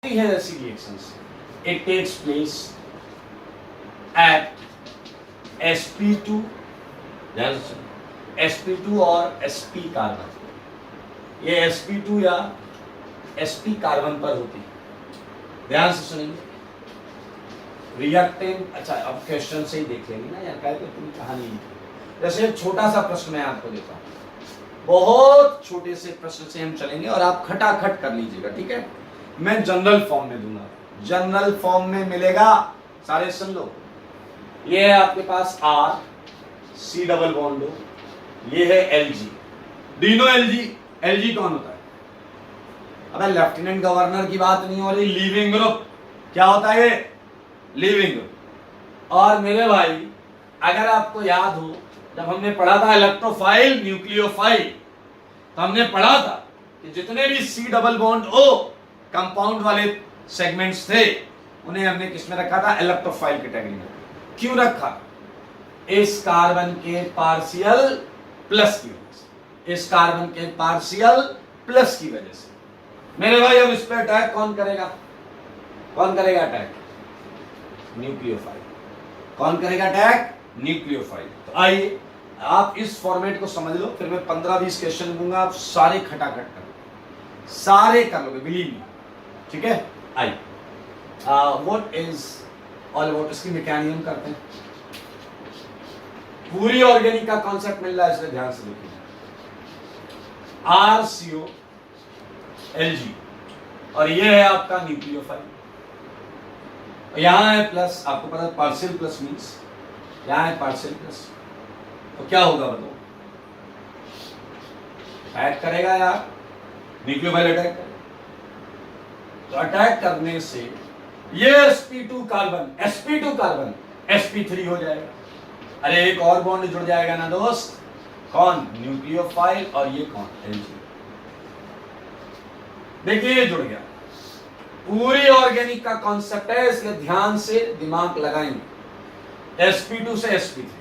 होती है ऐसी reactions, it takes place at sp2, sp2 और sp कार्बन, ये sp2 या sp कार्बन पर होती है। ध्यान से सुनेंगे रिएक्टेंट। अच्छा अब क्वेश्चन से ही देख लेंगे ना यार, क्या पूरी कहानी लिखी। जैसे छोटा सा प्रश्न मैं आपको देता हूँ, बहुत छोटे से प्रश्न से हम चलेंगे और आप खटाखट कर लीजिएगा, ठीक है। मैं जनरल फॉर्म में दूंगा, जनरल फॉर्म में मिलेगा, सारे सुन लो। ये है आपके पास R C डबल बॉन्ड हो, ये है Lg। Do you know Lg? Lg कौन होता है? अबे लेफ्टिनेंट गवर्नर की बात नहीं हो रही, लीविंग ग्रुप। क्या होता है ये? Leaving group. और मेरे भाई अगर आपको याद हो, जब हमने पढ़ा था इलेक्ट्रोफाइल न्यूक्लियोफाइल, तो हमने पढ़ा था कि जितने भी C double bond O compound वाले सेगमेंट्स थे, उन्हें हमने किस में रखा था? इलेक्ट्रोफाइल कैटेगरी में। क्यों रखा? इस कार्बन के पार्शियल प्लस की वजह से, इस कार्बन के पार्शियल प्लस की वजह से। मेरे भाई अब इस पे अटैक कौन करेगा? कौन करेगा अटैक? न्यूक्लियोफाइल। कौन करेगा अटैक? न्यूक्लियोफाइल। तो आइए आप इस फॉर्मेट को समझ लो, फिर मैं 15-20 क्वेश्चन दूंगा, आप सारे खटाखट कर लोगे, सारे कर लोगे, बिलीव मी, ठीक है। आइए व्हाट इज ऑल अबाउट, इसकी मैकेनिज्म करते हैं। पूरी ऑर्गेनिक का कॉन्सेप्ट मिल रहा है, इसलिए ध्यान से देखिए। RCO Lg और ये है आपका न्यूक्लियोफाइल। यहां है प्लस, आपको पता है पार्शियल प्लस मींस, यहां है पार्शियल प्लस, तो क्या होगा बताओ? अटैक करेगा यार, न्यूक्लियोफाइल अटैक करेगा। तो अटैक करने से ये sp2 कार्बन sp3 हो जाएगा। अरे एक और बॉन्ड जुड़ जाएगा ना दोस्त, कौन? न्यूक्लियोफाइल, और ये कौन? Lg। देखिए ये जुड़ गया। पूरी ऑर्गेनिक का कॉन्सेप्ट है, इसलिए ध्यान से दिमाग लगाएंगे। sp2 से sp3।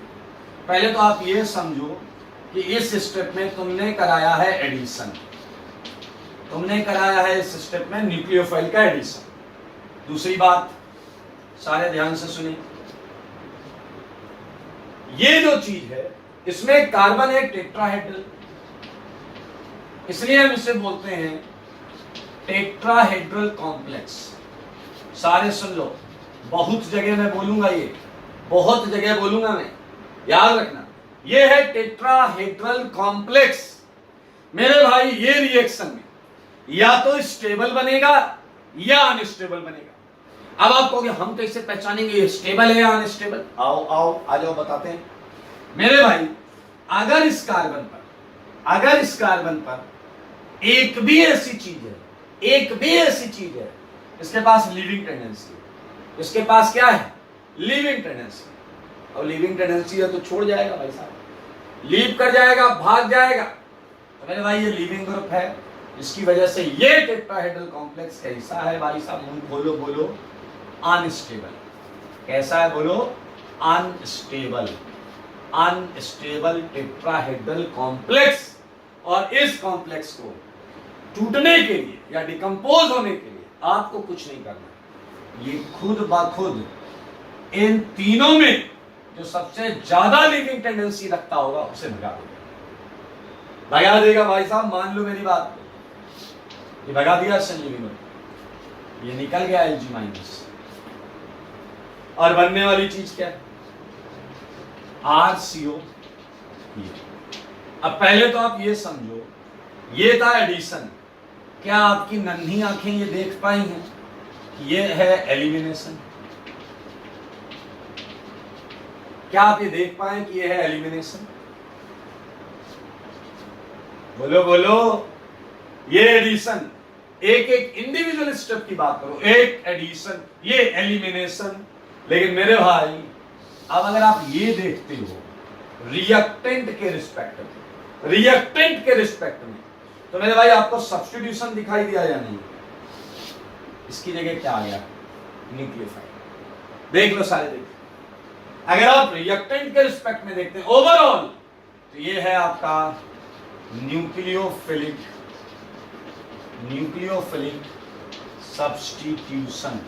पहले तो आप ये समझो कि इस स्टेप में तुमने कराया है एडिशन, तुमने कराया है इस स्टेप में न्यूक्लियोफाइल का एडिशन। दूसरी बात, सारे ध्यान से सुनिए, ये जो चीज है इसमें कार्बन है टेट्राहेड्रल, इसलिए हम इसे बोलते हैं टेट्राहेड्रल कॉम्प्लेक्स। सारे सुन लो, बहुत जगह मैं बोलूंगा, ये बहुत जगह बोलूंगा मैं, याद रखना। ये है टेट्राहेड्रल कॉम्प्लेक्स। मेरे भाई ये रिएक्शन में या तो स्टेबल बनेगा या अनस्टेबल बनेगा। अब आप कहोगे हम कैसे पहचानेंगे ये स्टेबल है या अनस्टेबल? आओ आओ आ जाओ, बताते हैं। मेरे भाई अगर इस कार्बन पर एक भी ऐसी चीज है, इसके पास लिविंग टेंडेंसी है, इसके पास क्या है? Living tendency. और लिविंग टेंडेंसी है तो छोड़ जाएगा भाई साहब, लीव कर जाएगा, भाग जाएगा। तो मेरे भाई ये लिविंग ग्रुप है, इसकी वजह से ये टेट्राहेड्रल कॉम्प्लेक्स कैसा है भाई साहब? मुंह खोलो बोलो, अनस्टेबल। कैसा है बोलो? Unstable tetrahedral complex. और इस कॉम्प्लेक्स को टूटने के लिए या डिकम्पोज होने के लिए आपको कुछ नहीं करना, ये खुद ब खुद इन तीनों में जो सबसे ज्यादा लिविंग टेंडेंसी रखता होगा उसे भगा देगा भाई साहब। मान लो मेरी बात, ये भगा दिया लिविंग, ये निकल गया Lg-। और बनने वाली चीज क्या है? RCO। अब पहले तो आप ये समझो, ये था एडिशन। क्या आपकी नन्ही आंखें ये देख पाई हैं कि ये है एलिमिनेशन? क्या आप ये देख पाए कि ये है एलिमिनेशन? बोलो बोलो। ये एडिशन, एक एक इंडिविजुअल स्टेप की बात करो, एक एडिशन, ये एलिमिनेशन। लेकिन मेरे भाई अब अगर आप ये देखते हो रिएक्टेंट के रिस्पेक्ट में, तो मेरे भाई आपको सब्स्टिट्यूशन दिखाई दिया या नहीं? इसकी जगह क्या आ गया? न्यूक्लियोफाइल। देख लो सारे, देख। अगर आप रिएक्टेंट के रिस्पेक्ट में देखते हैं ओवरऑल, तो ये है आपका न्यूक्लियोफिलिक सब्स्टिट्यूशन,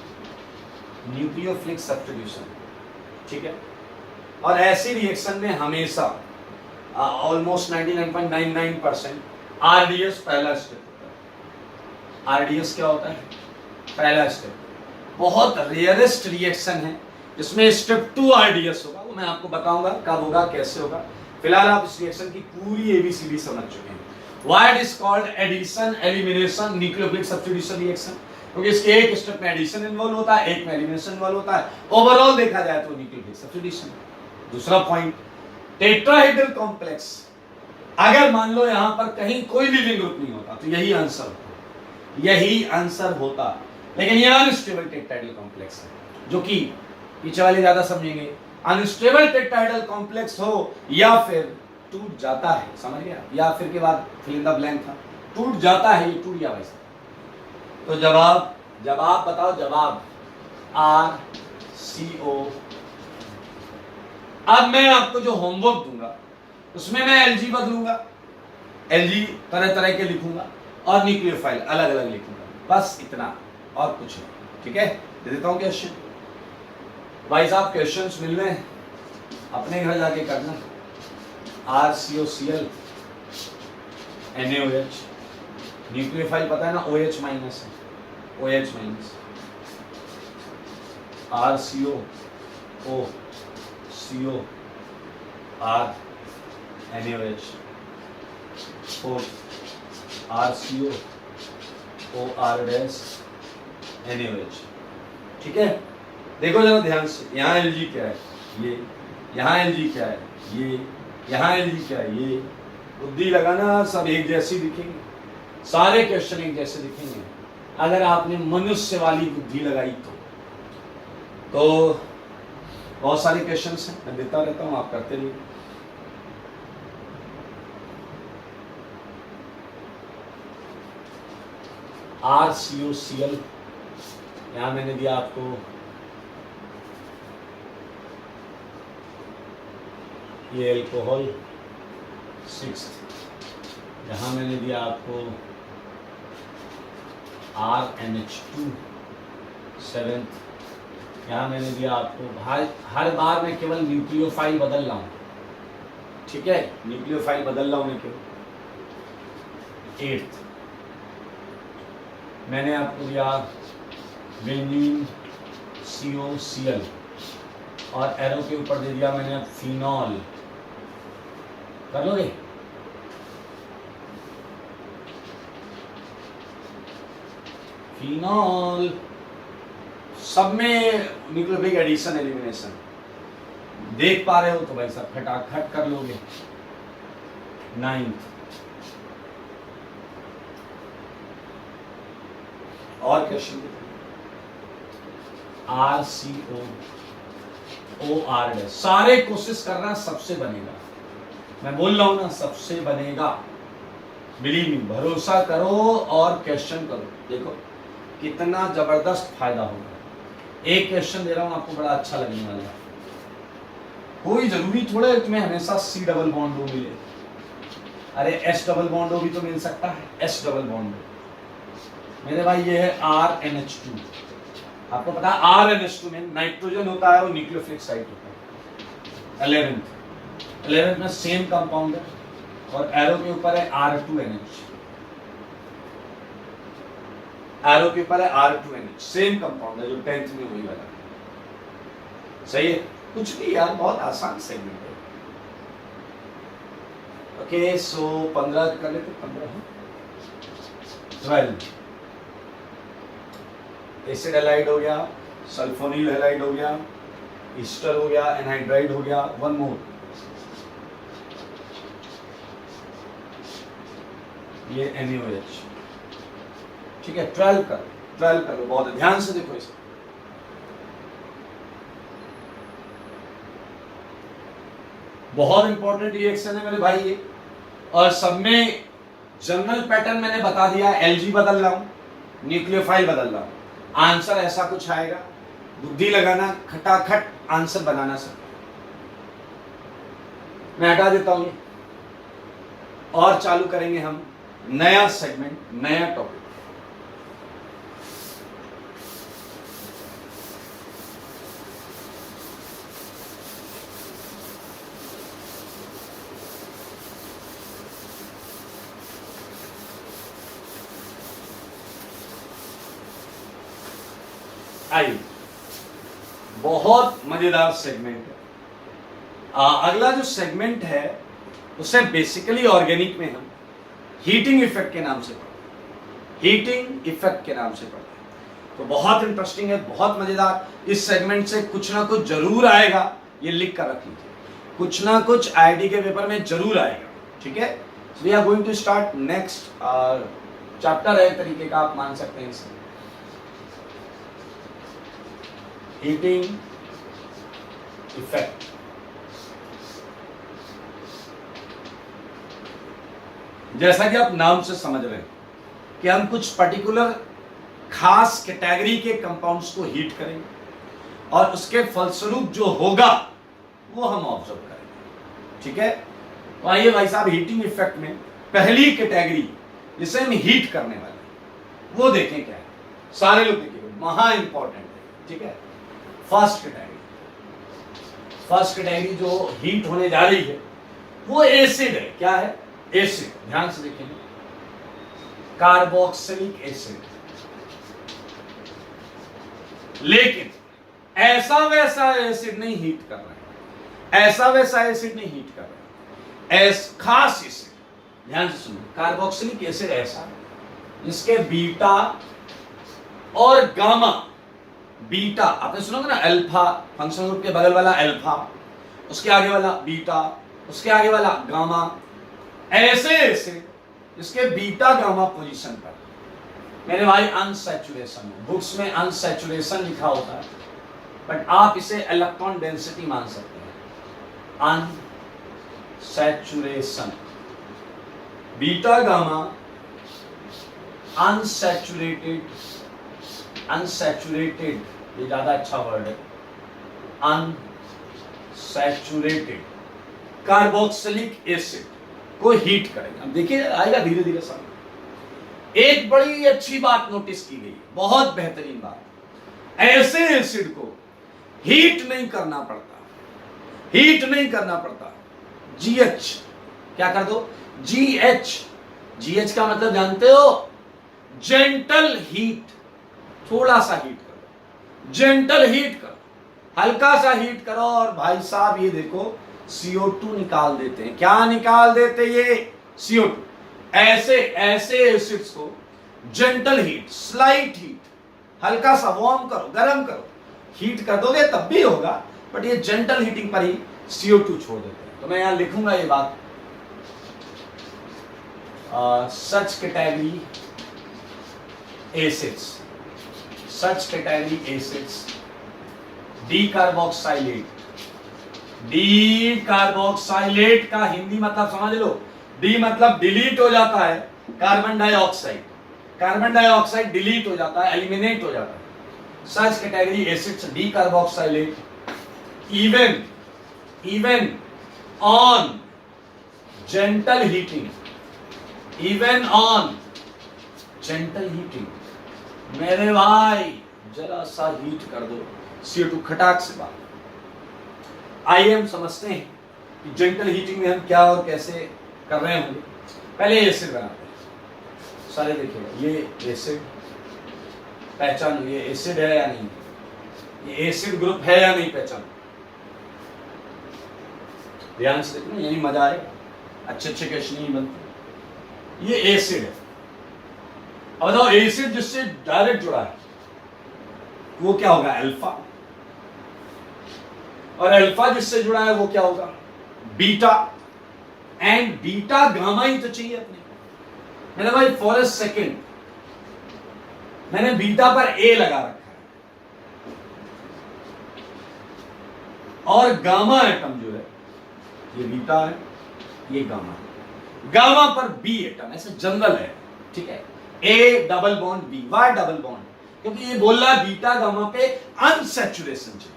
न्यूक्लियोफिलिक सब्स्टिट्यूशन, ठीक है। और ऐसी रिएक्शन में हमेशा ऑलमोस्ट 99.99% आरडीएस पहला स्टेप होता है। आरडीएस क्या होता है? पहला स्टेप। बहुत रेयरेस्ट रिएक्शन है इसमें स्टेप 2 आरडीएस होगा, वो मैं आपको बताऊंगा कब होगा, कैसे होगा। फिलहाल आप इस रिएक्शन की पूरी एबीसीडी समझ चुके हैं। Why it is called addition, elimination, nucleophilic substitution reaction, क्योंकि इसके एक स्टेप में एडिशन इन्वॉल्व होता है, एक में एलिमिनेशन इन्वॉल्व होता है। ओवरऑल देखा जाए तो न्यूक्लियोफिलिक सब्स्टिट्यूशन। दूसरा पॉइंट, टेट्राहेड्रल कॉम्प्लेक्स। अगर मान लो यहां पर कहीं कोई लिविंग ग्रुप नहीं होता तो यही आंसर होता, यही आंसर होता। लेकिन ये अनस्टेबल टेट्राहेड्रल कॉम्प्लेक्स है, जो कि पीछे वाले ज्यादा समझेंगे। अनस्टेबल टेट्राहेड्रल कॉम्प्लेक्स हो या फिर टूट जाता है, समझ गया, या फिर के बाद फिल इन द ब्लैंक था, टूट जाता है, ये टूट गया वैसे। तो जवाब, जवाब बताओ, जवाब RCO। अब मैं आपको जो होमवर्क दूंगा उसमें मैं LG बदलूंगा, LG तरह तरह के लिखूंगा और न्यूक्लियोफाइल अलग अलग लिखूंगा, बस इतना और कुछ नहीं, ठीक है। दे देता हूं क्वेश्चन। भाई साहब क्वेश्चंस मिल रहे हैं, अपने घर जाके करना। RCOCl NaOH, न्यूक्लियोफाइल पता है ना, OH माइनस है, OH minus, RCO O CO R NaOH, RCO OR dash NaOH, ठीक है। देखो जरा ध्यान से, यहाँ Lg क्या है, ये, यहाँ Lg क्या है, ये, यहाँ Lg क्या है, ये। बुद्धि लगाना, सब एक जैसी दिखेंगे, सारे क्वेश्चन एक जैसे दिखेंगे अगर आपने मनुष्य वाली बुद्धि लगाई तो बहुत सारे क्वेश्चंस हैं, मैं देता रहता हूं, आप करते रहिए। RCOCl, यहां मैंने दिया आपको ये एल्कोहल 6th, यहां मैंने दिया आपको RNH2 7th, यहाँ मैंने दिया आपको। हर बार मैं केवल न्यूक्लियोफाइल बदल रहा हूँ, ठीक है, न्यूक्लियोफाइल बदल रहा हूँ मैं केवल। 8th मैंने आपको दिया बेंजीन COCl और एरो के ऊपर दे दिया मैंने फिनॉल। कर लोगे? फिनॉल सब में न्यूक्लियोफिलिक एडिशन एलिमिनेशन देख पा रहे हो तो भाई सब फटाफट कर लोगे। 9th और क्वेश्चन RCO OR, सारे कोशिश करना सबसे बनेगा, मैं बोल रहा हूं ना, सबसे बनेगा, बिलीव मी, भरोसा करो और क्वेश्चन करो, देखो कितना जबरदस्त फायदा होगा। एक क्वेश्चन दे रहा हूं आपको, बड़ा अच्छा लगने वाला है। कोई जरूरी थोड़ा है तुम्हें हमेशा C डबल बॉन्ड O मिले, अरे S डबल बॉन्ड O भी तो मिल सकता है, S डबल बॉन्ड O। मेरे भाई ये है RNH2, आपको पता है RNH2 में नाइट्रोजन होता है और न्यूक्लियोफिलिक साइट होता है। 11th में सेम कंपाउंड है और एरो के ऊपर है R2NH, एरो के ऊपर है R2NH, सेम कंपाउंड है जो 10th में वही वाला, सही है। कुछ भी यार, बहुत आसान सेगमेंट है। ओके, सो 15 कर लेते, 15 12 एसिड हैलाइड हो गया, सल्फोनिल हैलाइड हो गया, ईस्टर हो गया, एनहाइड्राइड हो गया, वन मोर, ये NaOH, ठीक है। 12 करो, बहुत ध्यान से देखो इसे। बहुत इंपॉर्टेंट रिएक्शन है मेरे भाई ये, और सब में जनरल पैटर्न मैंने बता दिया। LG बदल रहा हूं, न्यूक्लियोफाइल बदल रहा हूं, आंसर ऐसा कुछ आएगा। बुद्धि लगाना, खटाखट आंसर बनाना सब। मैं हटा देता हूं ये, और चालू करेंगे हम नया सेगमेंट, नया टॉपिक। आइए, बहुत मजेदार सेगमेंट है। अगला जो सेगमेंट है उसे बेसिकली ऑर्गेनिक में हम हीटिंग इफेक्ट के नाम से पढ़ते हैं, हीटिंग इफेक्ट के नाम से पढ़ते हैं। तो बहुत इंटरेस्टिंग है, बहुत मजेदार। इस सेगमेंट से कुछ ना कुछ जरूर आएगा, ये लिख कर रख लीजिए, कुछ ना कुछ आईडी के पेपर में जरूर आएगा, ठीक है। We are going to start next chapter है, एक तरीके का आप मान सकते हैं इसे, हीटिंग इफेक्ट। जैसा कि आप नाम से समझ रहे हैं कि हम कुछ पर्टिकुलर खास कैटेगरी के कंपाउंड्स को हीट करेंगे और उसके फलस्वरूप जो होगा वो हम ऑब्जर्व करेंगे, ठीक है। तो आइए भाई साहब, हीटिंग इफेक्ट में पहली कैटेगरी जिसे हम हीट करने वाले हैं वो देखें क्या है। सारे लोग देखिए, महा इंपॉर्टेंट है, ठीक है। फर्स्ट कैटेगरी जो हीट होने जा रही है वो एसिड है। क्या है? एसिड। ध्यान से देखेंगे, कार्बोक्सिलिक एसिड। लेकिन ऐसा वैसा एसिड नहीं हीट कर रहा है, ऐसा वैसा एसिड नहीं हीट कर रहा है, खास एसिड। ध्यान से सुनो, कार्बोक्सिलिक एसिड ऐसा जिसके बीटा और गामा, बीटा आपने सुनोगे ना, अल्फा फंक्शनल ग्रुप के बगल वाला अल्फा, उसके आगे वाला बीटा, उसके आगे वाला गामा, ऐसे एसिड जिसके बीटा गामा पोजीशन पर, मेरे भाई अनसैचुरेशन, बुक्स में अनसैचुरेशन लिखा होता है बट आप इसे इलेक्ट्रॉन डेंसिटी मान सकते हैं। Unsaturation, beta gamma unsaturated, unsaturated ये ज्यादा अच्छा वर्ड है, अनसैचुरेटेड कार्बोक्सिलिक एसिड को हीट करेंगे। अब देखिए आएगा धीरे धीरे समझ। एक बड़ी अच्छी बात नोटिस की गई, बहुत बेहतरीन बात, ऐसे एसिड को हीट नहीं करना पड़ता, हीट नहीं करना पड़ता। जीएच क्या कर दो, जीएच, जीएच का मतलब जानते हो, जेंटल हीट, थोड़ा सा हीट करो, जेंटल हीट करो, हल्का सा हीट करो और भाई साहब ये देखो CO2 निकाल देते हैं। क्या निकाल देते ये? CO2। ऐसे एसिड्स को जेंटल हीट, स्लाइट हीट, हल्का सा वार्म करो, गर्म करो, हीट कर दोगे तब भी होगा बट ये जेंटल हीटिंग पर ही CO2 छोड़ देते हैं। तो मैं यहां लिखूंगा ये बात, सच कैटेगरी एसिड्स, सच कैटेगरी एसिड्स, डी कार्बोक्साइलेट। डी कार्बोक्साइलेट का हिंदी मतलब समझ लो, डी मतलब डिलीट हो जाता है, carbon dioxide, carbon dioxide delete हो जाता है, एलिमिनेट हो जाता है। Such category acids dicarboxylate even on gentle heating, even on gentle heating. मेरे भाई जरा सा हीट कर दो, CO2 खटाक से बात। आइए हम समझते हैं कि जेंटल हीटिंग में हम क्या और कैसे कर रहे होंगे। पहले एसिड बनाते हैं, सारे देखिएगा, ये एसिड पहचानो, ये एसिड है या नहीं, ये एसिड ग्रुप है या नहीं पहचानो, ध्यान से देखना, यही मजा आएगा, अच्छे अच्छे क्वेश्चन नहीं बनते। ये एसिड है। अब बताओ एसिड जिससे डायरेक्ट जुड़ा है वो क्या होगा? अल्फा। और अल्फा जिससे जुड़ा है वो क्या होगा? बीटा। एंड बीटा गामा ही तो चाहिए अपने। मैंने भाई फॉर ए सेकेंड मैंने बीटा पर ए लगा रखा है और गामा एटम जो है ये बीटा है, ये गामा है, गामा पर बी एटम, ऐसे जनरल है, ठीक है। A double bond B, Y double bond, क्योंकि ये बोल रहा है बीटा गामा पे अनसैचुरेशन चाहिए,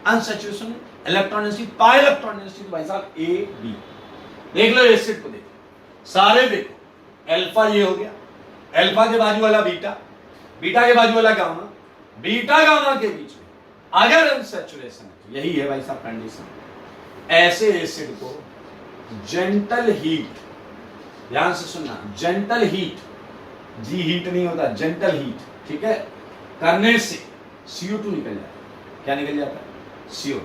unsaturation electron density, pi electron density भाई साहब ए बी। देख लो एसिड को, देखो सारे, देखो अल्फा ये हो गया, अल्फा के बाजू वाला बीटा, बीटा के बाजू वाला गामा, बीटा गामा के बीच में अगर अनसैचुरेशन है तो यही है भाई साहब कंडीशन। ऐसे एसिड को जेंटल हीट, ध्यान से सुनना, जेंटल हीट, जी हीट नहीं होता, जेंटल हीट, ठीक है, करने से CO2 निकल जाता है। क्या निकल जाता है? CO2।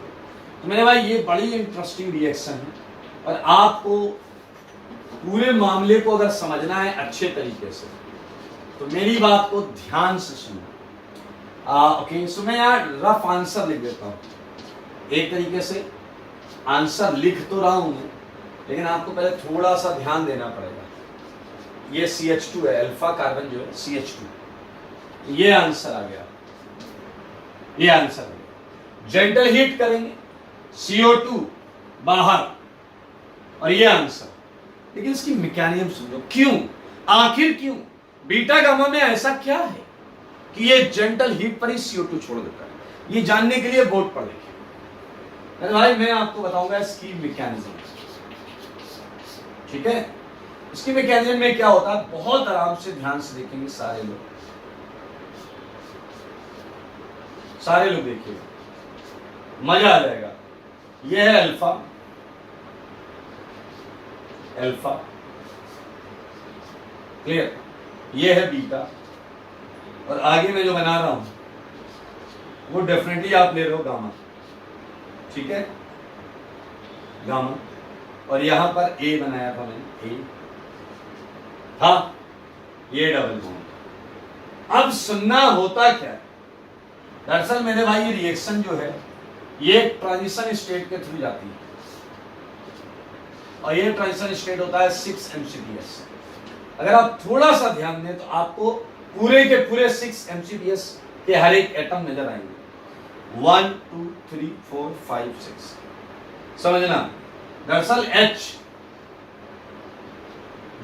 तो मेरे भाई ये बड़ी इंटरेस्टिंग रिएक्शन है, और आपको पूरे मामले को अगर समझना है अच्छे तरीके से तो मेरी बात को ध्यान से सुनना। ओके, सो मैं यार रफ आंसर लिख देता हूं। एक तरीके से आंसर लिख तो रहा हूं मैं, लेकिन आपको पहले थोड़ा सा ध्यान देना पड़ेगा। ये CH2 है, अल्फा कार्बन जो है CH2, ये आंसर आ गया, ये आंसर आ गया। जेंटल हीट करेंगे, CO2 बाहर, और ये आंसर। लेकिन इसकी मैकेनिज्म समझो, क्यों, आखिर क्यों बीटा गामा में ऐसा क्या है कि ये जेंटल हीट पर ही CO2 छोड़ देता है? ये जानने के लिए बोर्ड पर देखिए भाई, मैं आपको बताऊंगा इसकी मैकेनिज्म। ठीक है, इसकी मैकेनिज्म में क्या होता है, बहुत आराम से ध्यान से देखेंगे सारे लोग, सारे लोग देखिएगा, मजा आ जाएगा। यह है अल्फा, अल्फा क्लियर, ये है बीटा, और आगे मैं जो बना रहा हूं वो डेफिनेटली आप ले रहे हो गामा। ठीक है, गामा, और यहां पर ए बनाया था मैंने, ए था, ये डबल बॉन्ड। अब सुनना होता क्या है, दरअसल मेरे भाई ये रिएक्शन जो है ये ट्रांजिशन स्टेट के थ्रू जाती है, और ये ट्रांजिशन स्टेट होता है 6 MCPS। अगर आप थोड़ा सा ध्यान दें तो आपको पूरे के पूरे 6 MCPS के हर एक एटम नजर आएंगे, 1 2 3 4 5 6। समझना, दरअसल H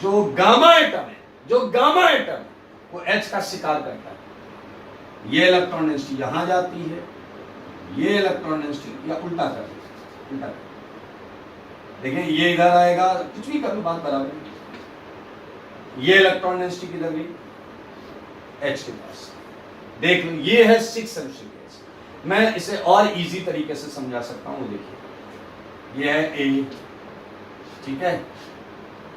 जो गामा एटम है, जो गामा एटम है वो H का शिकार करता है। ये इलेक्ट्रॉन डेंसिटी यहां जाती है, ये इलेक्ट्रॉन डेंसिटी, या उल्टा कर, उल्टा कर, देखें ये इधर आएगा, कुछ भी कर लो बात बराबर। ये इलेक्ट्रॉन डेंसिटी किधर गई, H के पास। देख लो ये है 6 MCPS। मैं इसे और इजी तरीके से समझा सकता हूं, देखिए ये है A, ठीक है,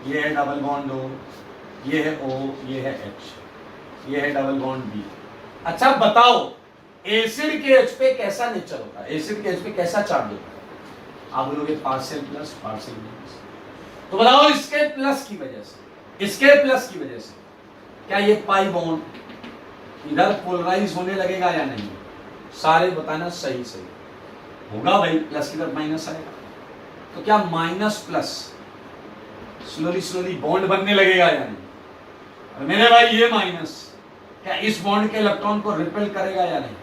ये है डबल बॉन्ड O, ये है O, ये है H, ये है डबल बॉन्ड B। अच्छा बताओ एसिड के H पे कैसा नेचर होता है, एसिड के H पे कैसा चार्ज होता है? आप बोलोगे पार्शियल प्लस, पार्शियल माइनस। तो बताओ इसके प्लस की वजह से, इसके प्लस की वजह से क्या ये पाई बॉन्ड इधर पोलराइज होने लगेगा या नहीं? सारे बताना सही सही होगा भाई, प्लस की तरफ माइनस आएगा, तो क्या minus plus slowly slowly bond बनने लगेगा या नहीं? और मेरे भाई ये माइनस क्या इस बॉन्ड के इलेक्ट्रॉन को रिपेल करेगा या नहीं?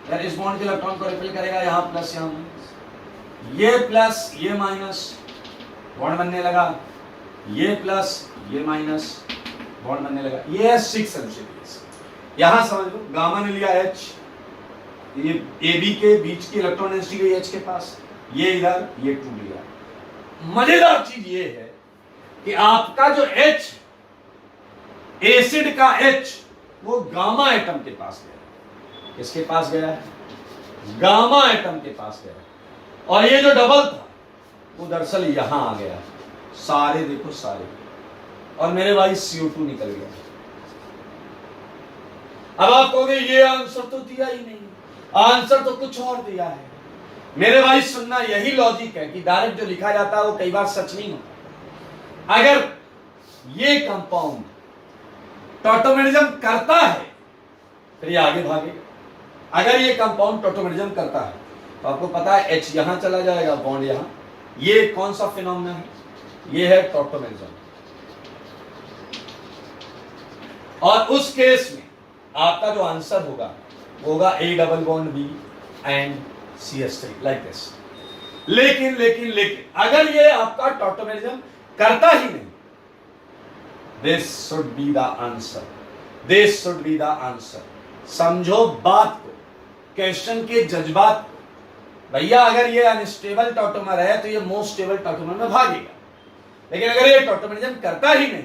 यार इस बॉन्ड के इलेक्ट्रॉन को रिपेल करेगा, यहां प्लस यहां माइनस, ये प्लस ये माइनस बॉन्ड बनने लगा, ये प्लस ये माइनस बॉन्ड बनने लगा। ये है 6 MCPS। यहां समझ लो गामा ने लिया H, ये AB के बीच की इलेक्ट्रॉन डेंसिटी गई H के पास, ये इधर ये टूट गया। मजेदार चीज ये है कि आपका जो H, एसिड का H, वो गामा एटम के पास गया। किसके पास गया है? गामा एटम के पास गया। और ये जो डबल था वो दरअसल यहां आ गया, सारे देखो सारे, और मेरे भाई CO2 निकल गया। अब आप कहोगे ये आंसर तो दिया ही नहीं, आंसर तो कुछ और दिया है। मेरे भाई सुनना, यही लॉजिक है कि डायरेक्ट जो लिखा जाता है वो कई बार सच नहीं होता। अगर ये कंपाउंड टॉटोमेरिज्म करता है फिर ये आगे भागेगा। अगर ये कंपाउंड टॉटोमेरिज्म करता है तो आपको पता है H यहां चला जाएगा, बॉन्ड यहां। ये कौन सा फिनोमेना है? ये है टॉटोमेरिज्म। और उस केस में आपका जो आंसर होगा वो होगा A double bond B and CH3 like this. लेकिन लेकिन लेकिन अगर ये आपका टॉटोमेरिज्म करता ही नहीं, this should be the answer, this should be the answer. समझो बात को, क्वेश्चन के जज्बात को। भैया अगर ये अनस्टेबल टॉटोमर है तो ये मोस्ट स्टेबल टॉटोमर में भागेगा, लेकिन अगर ये टॉटोमेरिज्म करता ही नहीं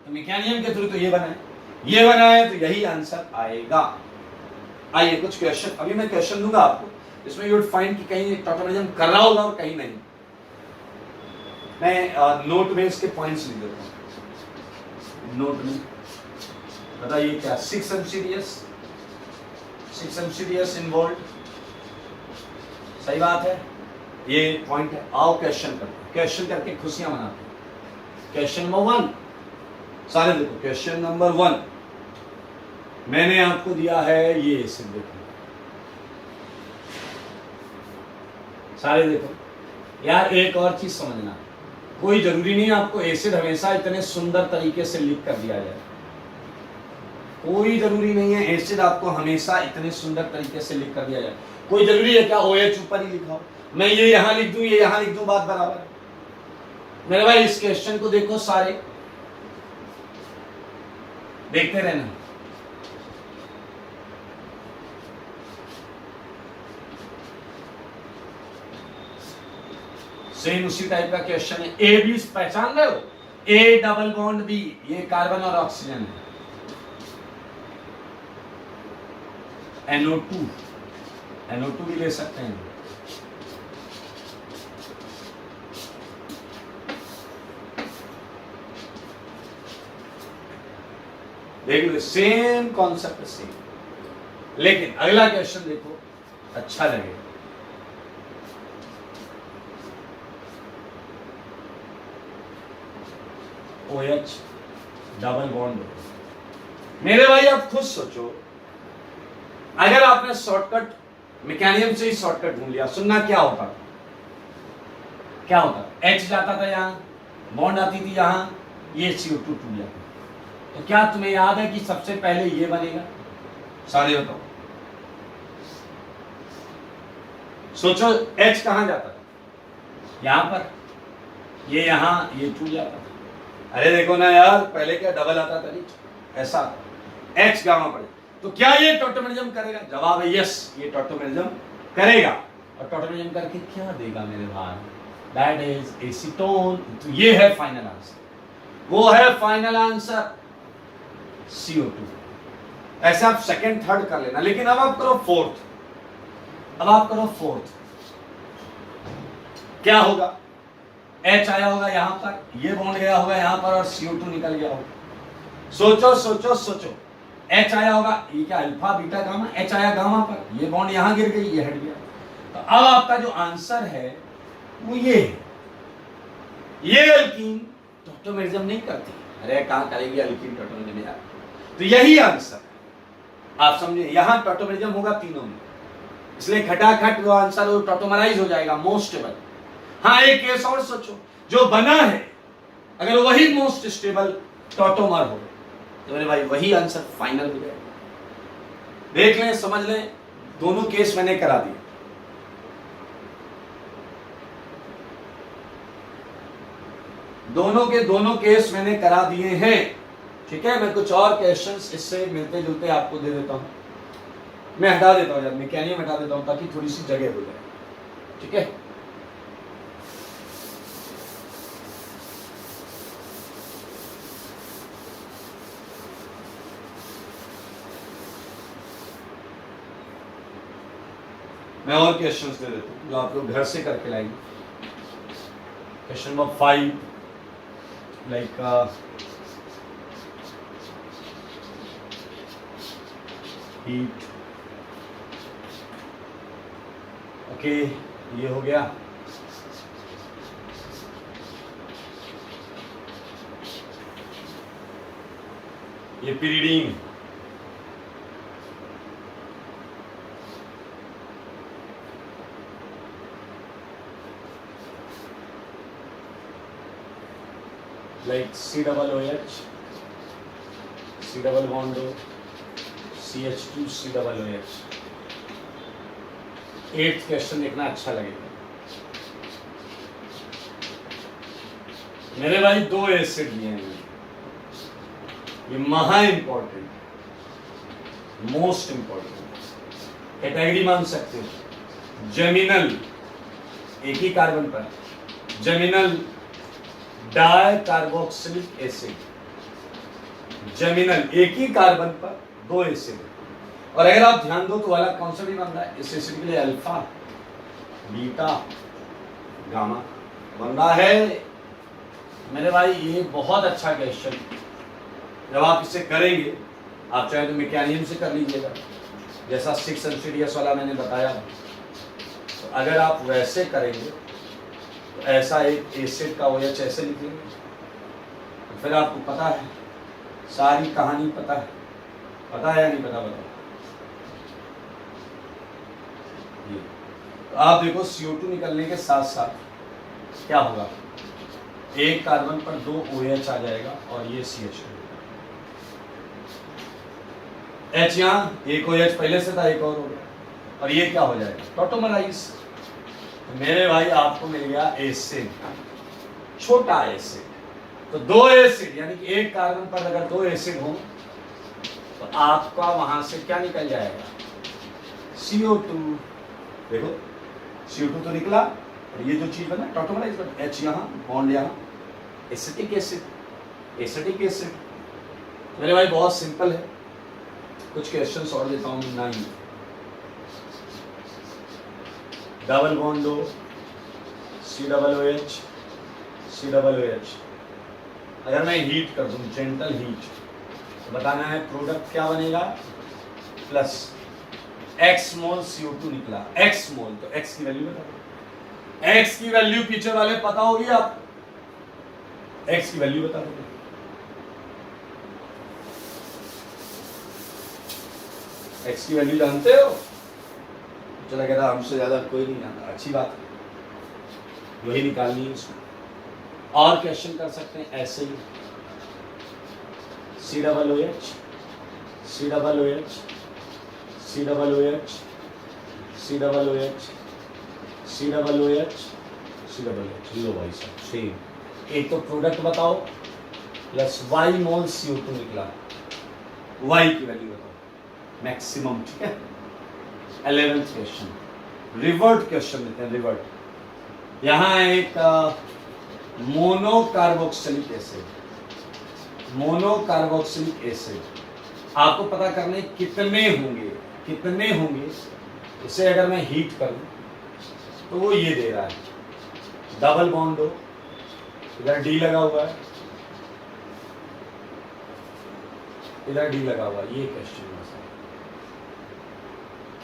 तो मैकेनिज्म के थ्रू तो ये बनाए, ये बनाए तो यही आंसर आएगा। आइए कुछ क्वेश्चन, अभी मैं क्वेश्चन दूंगा आपको, इसमें यू वुड फाइंड कि कहीं टॉटोमेरिज्म कर रहा होगा और कहीं नहीं। मैं नोट में इसके पॉइंट्स लिख देता हूं, नोट में बताइए क्या 6 MCPS 6 MCDS इन्वॉल्व, सही बात है, ये पॉइंट है। आओ क्वेश्चन करते हैं, क्वेश्चन करके खुशियां मनाते हैं। क्वेश्चन नंबर 1 सारे देखो, क्वेश्चन नंबर 1 मैंने आपको दिया है ये एसिड, देखो सारे देखो यार। एक और चीज समझना, कोई जरूरी नहीं आपको एसिड हमेशा इतने सुंदर तरीके से लिख कर दिया जाए, कोई जरूरी नहीं है एसिड आपको हमेशा इतने सुंदर तरीके से लिख कर दिया जाए। कोई जरूरी है क्या OH ऊपर ही लिखा हो, मैं ये यहां लिख दूं, ये यहां लिख दूं, बात बराबर है। मेरे भाई इस क्वेश्चन को देखो, सारे देखते रहना। सेम उसी टाइप का क्वेश्चन है। ए बी पहचान रहे हो, ए डबल बॉन्ड बी, ये कार्बन और ऑक्सीजन है। NO2, NO2 भी ले सकते हैं। देख लो सेम कॉन्सेप्ट सेम, लेकिन अगला क्वेश्चन देखो अच्छा लगेगा। OH डबल बॉन्ड, मेरे भाई आप खुद सोचो, अगर आपने शॉर्टकट मैकेनिज्म से ही शॉर्टकट ढूंढ लिया, सुनना क्या होता, क्या होता, H जाता था यहां, बॉन्ड आती थी यहां, ये CO2 टूट जाता। तो क्या तुम्हें याद है कि सबसे पहले ये बनेगा, सारे बताओ, सोचो H कहां जाता था, यहां पर, ये यहां, ये टूट जाता था। अरे देखो ना यार, पहले क्या डबल आता था, नहीं ऐसा H गामा पड़े, तो क्या ये टॉटोमेरिज्म करेगा? जवाब है यस, ये टॉटोमेरिज्म करेगा। और टॉटोमेरिज्म करके क्या देगा मेरे भाई? That is acetone. तो ये है फाइनल आंसर, वो है फाइनल आंसर CO2। ऐसे आप सेकंड थर्ड कर लेना, लेकिन अब आप करो फोर्थ। अब आप करो फोर्थ, क्या होगा? H आया होगा यहां पर, ये बॉन्ड गया होगा यहां पर और CO2 निकल गया होगा। सोचो सोचो सोचो, H आया होगा, ये क्या अल्फा बीटा गामा, H आया गामा पर, ये बॉन्ड यहां गिर गई, ये हट गया। तो अब आपका जो आंसर है वो ये है। ये अल्कीन टॉटोमेरिज्म नहीं करती, अरे कहां करेगी अल्कीन टॉटोमेरिज्म यार। तो यही आंसर आप समझे, यहां टॉटोमेरिज्म होगा तीनों में, इसलिए खटाखट वो आंसर वो टॉटोमराइज हो जाएगा, मोस्ट स्टेबल। हाँ एक केस और सोचो, जो बना है अगर वही मोस्ट स्टेबल टॉटोमर हो तो मेरे भाई वही आंसर फाइनल हो जाएगा। देख लें, समझ लें, दोनों केस मैंने करा दिए। दोनों के दोनों केस मैंने करा दिए हैं, ठीक है। मैं कुछ और क्वेश्चंस इससे मिलते जुलते आपको दे देता हूं, मैं हटा देता हूं यार, मैकेनिज्म हटा देता हूं ताकि थोड़ी सी जगह हो जाए, ठीक है। मैं और क्वेश्चंस दे देता हूं जो आप लोग घर से करके लाएंगे। Question number 5, like heat, okay ये हो गया। ये पीरियडिंग, like COOH, C double bond O, CH2 COOH। 8th question देखना अच्छा लगेगा मेरे भाई। 2 एसिड दिए हैं, ये महा इंपॉर्टेंट, मोस्ट इंपॉर्टेंट कैटेगरी मान सकते हो। जेमिनल, एक ही कार्बन पर, geminal di carboxylic acid, geminal एक ही कार्बन पर 2 एसिड। और अगर आप ध्यान दो तो वाला कौन सा भी बन रहा है, इस एसिड के लिए अल्फा बीटा गामा बन रहा है मेरे भाई। ये बहुत अच्छा क्वेश्चन, जब आप इसे करेंगे, आप चाहे तो मैकेनिज्म से कर लीजिएगा, जैसा 6 NCDS वाला मैंने बताया। तो अगर आप वैसे करेंगे तो ऐसा एक एसिड का OH ऐसे निकलेंगे, तो फिर आपको पता है, सारी कहानी पता है या नहीं पता? बताओ। तो आप देखो CO2 निकलने के साथ साथ क्या होगा, एक कार्बन पर 2 OH आ जाएगा और ये CH2। H यहाँ एक OH पहले से था, एक और हो गया, और ये क्या हो जाएगा, टॉटोमराइज। तो मेरे भाई आपको मिल गया एसिड, छोटा एसिड। तो 2 एसिड यानी कि एक कार्बन पर अगर 2 एसिड हो तो आपका वहां से क्या निकल जाएगा, CO2। देखो CO2 तो निकला, और ये जो चीज बना टॉटोमराइज बना, H यहाँ, बॉन्ड यहाँ, एसिटिक एसिड। मेरे भाई बहुत सिंपल है। कुछ क्वेश्चंस और देता हूँ। 9 डबल बॉन्ड दो, COOH, COOH। अगर मैं हीट कर दूं, जेंटल हीट, तो बताना है प्रोडक्ट क्या बनेगा, प्लस x मोल CO2 निकला, x मोल। तो x की वैल्यू बता दो, x की वैल्यू पीछे वाले पता होगी, आप x की वैल्यू बता दो। x की वैल्यू जानते हो? चला कहता हमसे ज्यादा कोई नहीं जानता, अच्छी बात है, वही निकालनी है उसमें। और क्वेश्चन कर सकते हैं ऐसे ही, COOH, COOH, COOH, COOH, COOH, COOH। लो भाई साहब, सेम। एक तो प्रोडक्ट बताओ, प्लस y मोल CO2 निकला, y की वैल्यू बताओ मैक्सिमम, ठीक है। 11th क्वेश्चन, रिवर्ट क्वेश्चन देते हैं, रिवर्ट। यहां एक मोनोकार्बोक्सिलिक एसिड, आपको पता करने कितने होंगे। इसे अगर मैं हीट करूं तो वो ये दे रहा है, डबल बॉन्ड दो, इधर D लगा हुआ है, इधर D लगा हुआ है। ये क्वेश्चन है,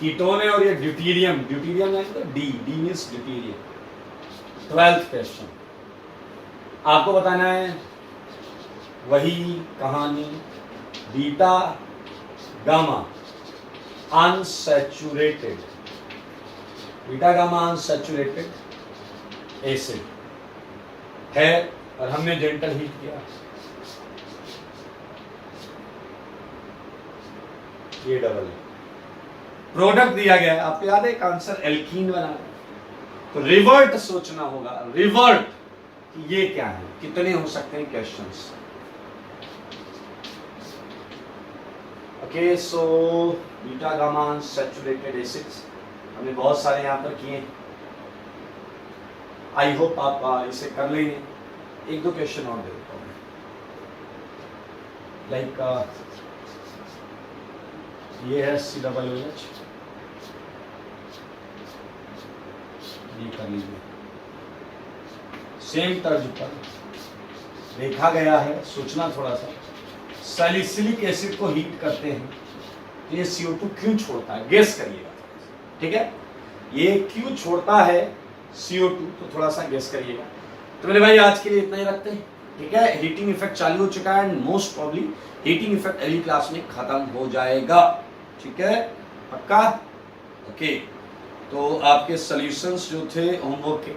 कीटोन है और ये ड्यूटीरियम यानी तो D means deuterium. 12th question, आपको बताना है वही कहानी, बीटा गामा अनसैचुरेटेड एसिड है, और हमने जेंटल हीट किया, ये डबल है। प्रोडक्ट दिया गया है, आपको याद है एक आंसर एल्कीन बना, तो रिवर्ट सोचना होगा, रिवर्ट ये क्या है, कितने हो सकते हैं questions. Okay, so beta gamma unsaturated acids हमने बहुत सारे यहाँ पर किए। आई होप आप इसे कर लेंगे। 1-2 क्वेश्चन और दे देता हूँ, लाइक ये है COOH, ये कर लीजिए। सेम तर्ज पर देखा गया है, सोचना थोड़ा सा। सैलिसिलिक एसिड को हीट करते हैं तो ये CO2 क्यों छोड़ता है, गेस करिएगा, ठीक है। ये क्यों छोड़ता है CO2, तो थोड़ा सा गेस करिएगा। तो मेरे भाई आज के लिए इतना ही रखते हैं, ठीक है। हीटिंग इफेक्ट चालू हो चुका है, and most probably heating effect अगली क्लास में खत्म हो जाएगा, ठीक है, पक्का। ओके, तो आपके सॉल्यूशंस जो थे होमवर्क के,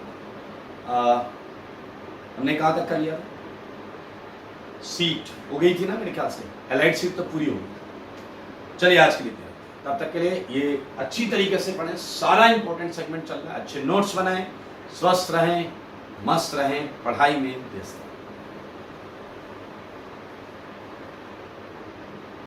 हमने कहाँ तक कर लिया, सीट हो गई थी ना मेरे ख्याल से, एलाइड सीट तो पूरी हो गई। चलिए आज के लिए तब तक के लिए ये अच्छी तरीके से पढ़ें, सारा इंपॉर्टेंट सेगमेंट चल रहा है, अच्छे नोट्स बनाएं, स्वस्थ रहें, मस्त रहें, पढ़ाई में व्यस्त रहें।